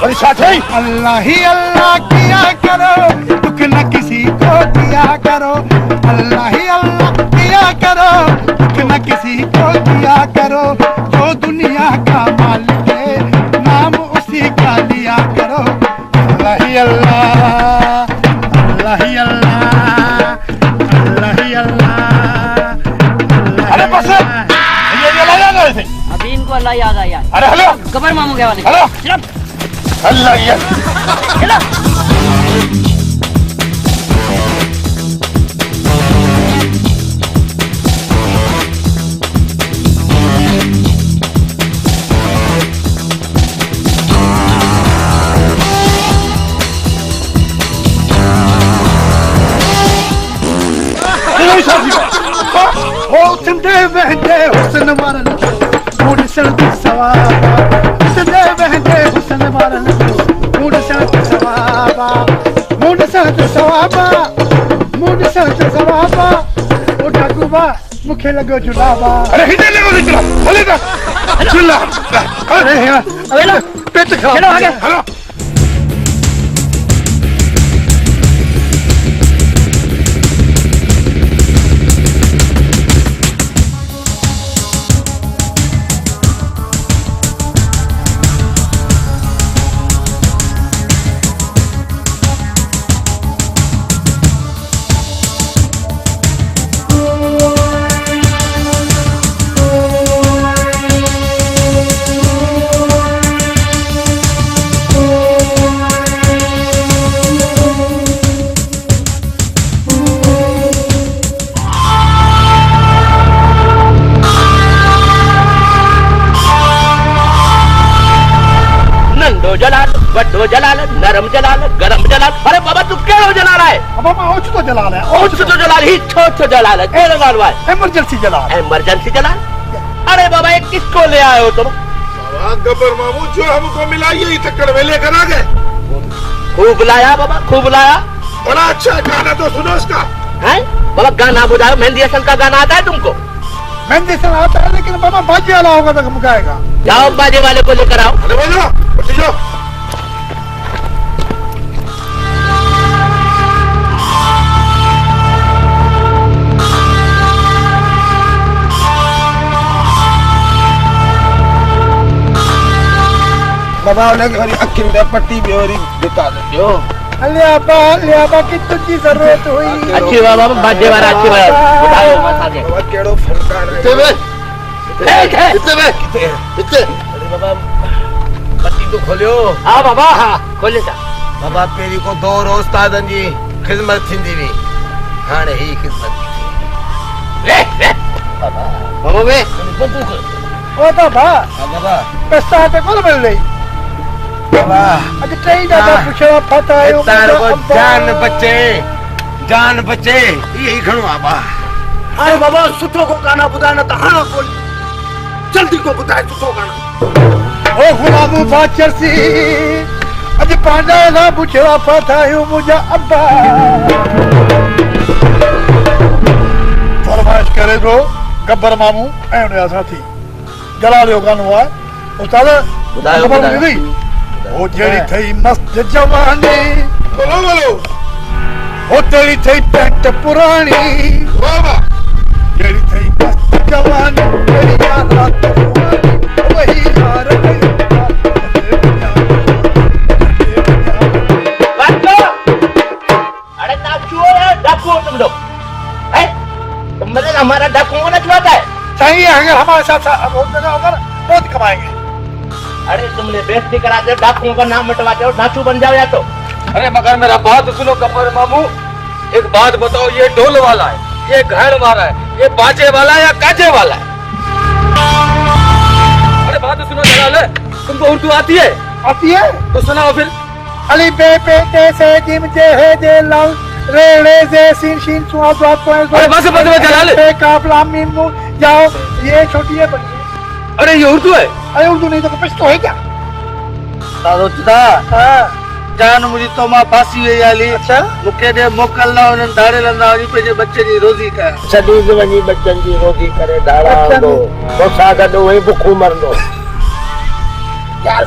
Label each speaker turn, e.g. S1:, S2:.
S1: Sorry साथी।
S2: अल्लाह ही अल्लाह किया करो, दुख न किसी को दिया करो। अल्लाह ही अल्लाह किया करो, दुख न किसी को दिया करो। जो दुनिया का मालिक है, नाम उसी का लिया करो। अल्लाह ही अल्लाह, अल्लाह ही अल्लाह, अल्लाह ही अल्लाह।
S1: अरे बस ये अल्लाह याद आए थे।
S3: अभी इनको अल्लाह याद आया।
S1: अरे हेलो
S3: गब्बर मामू के वाले।
S1: हेलो
S3: चलो
S1: अल्लाह याद।
S3: चलो।
S2: हो सिंधे बहंदे हुस्न वारन मूड सल्दी सवाबा। सिंधे बहंदे हुस्न वारन मूड सल्दी सवाबा। मूड सल्दी सवाबा, मूड सल्दी सवाबा। ओ ठाकुबा मुखे लगो जुलाबा।
S1: अरे हिंदे ले लो चला बोले ना चला।
S2: अरे
S3: चलो
S2: पेट खा।
S3: चलो आगे।
S1: हेलो
S4: जलाल, वड्डो जलाल, नरम जलाल, गरम जलाल। अरे बाबा तू केड़ो जलाल है?
S2: अब मैं ओछ तो जलाल है।
S4: ओछ तो जलाल ही छोट जलाल है। ए जलाल भाई
S2: इमरजेंसी जलाल।
S4: इमरजेंसी जलाल। अरे बाबा ये किसको ले आए हो तुम?
S1: गब्बर मामू जो हमको मिला यही चक्कर में लेकर आ गए।
S4: खूब लाया बाबा, खूब लाया।
S1: बड़ा अच्छा गाना तो सुनो इसका।
S4: है बाबा गाना बुझाओ। मेहंदी हसन का गाना आता है तुमको?
S2: मेहंदी से आता है लेकिन बाबा बाजी वाला होगा तो गाएगा।
S4: जाओ बाजे वाले को लेकर आओ।
S1: अरे बोलो उठ जाओ।
S5: बाबा उन्हें अखी में पट्टी भी हो रही बता दो।
S2: लियाबा की तुझी जरूरत हुई।
S4: अच्छी बाबा बाजे वाला अच्छी बाबा बुझाओ बस आगे।
S5: बाबा केड़ो फनकार है।
S1: इतने में
S5: अरे बाबा पट्टी तो खोलियो।
S4: हाँ बाबा हाँ खोले सा।
S5: बाबा पेरी को दो रोज तादन जी खिदमत थींदी हुई। हाणे ही खिदमत थी।
S4: बाबा बाबा वे
S2: ओ बाबा
S5: बाबा
S2: पैसा ते कोन मिल रही।
S5: बाबा
S2: अज ट्रेन दा पुछड़ा फता आयो।
S5: तार को जान बचे यही खणो बाबा।
S1: अरे बाबा सुठो को गाना बुधाना तो हाँ कोई जल्दी को बुधाए सुठो गाना।
S2: ओ गुलाम बाचरसी अज पांडा दा पुछड़ा फता आयो मुजा अब्बा। फरमाइश करे जो गब्बर मामू ऐ उन साथी जलाल यो गानो है। उस्ताद
S4: बुधायो
S2: खबर
S4: बुधायो।
S2: मिली ओ जेड़ी थई मस्त जवानी।
S1: बोलो बोलो
S2: ओ तेरी थई पैंट पुरानी।
S1: बाबा
S2: जेड़ी थई मस्त जवानी तेरी याद रात पुरानी। वही यार
S4: अरे नाचो है डाकू तुम लोग। है तुम मतलब हमारा डाकू को नचवाता है?
S2: सही है अगर हमारे साथ बहुत जगह होगा ना बहुत कमाएंगे।
S4: अरे तुमने बेइज्जती कराते हो, डाकुओं का नाम मिटवाते हो। नाचू बन जाओ या तो।
S5: अरे मगर मेरा बात सुनो गब्बर मामू। एक बात बताओ ये ढोल वाला है, ये घड़ वाला है, ये बाजे वाला है या काजे वाला है? अरे बात सुनो जलाल तुमको उर्दू आती है?
S2: आती है
S5: तो सुनाओ फिर।
S2: अली बे पे ते से जिम जे है जे लाल रे रे जे सीन शीन सुआ दुआ को।
S5: अरे बस जलाल।
S2: पे काफला मीम मु जाओ ये छोटी है बड़ी है।
S5: अरे ये उर्दू है?
S2: अरे उर्दू नहीं तो कुछ तो है क्या?
S5: दादो चुदा
S2: हाँ
S5: जान मुझी तो मां फांसी हुई आली।
S2: अच्छा
S5: मुके दे मोकल ना उन धारे लंदा वनी पे बच्चे दी रोजी का
S4: सदी वनी बच्चन जी रोटी करे धाड़ा दो तो सागा दो वही भूखू मरनो। यार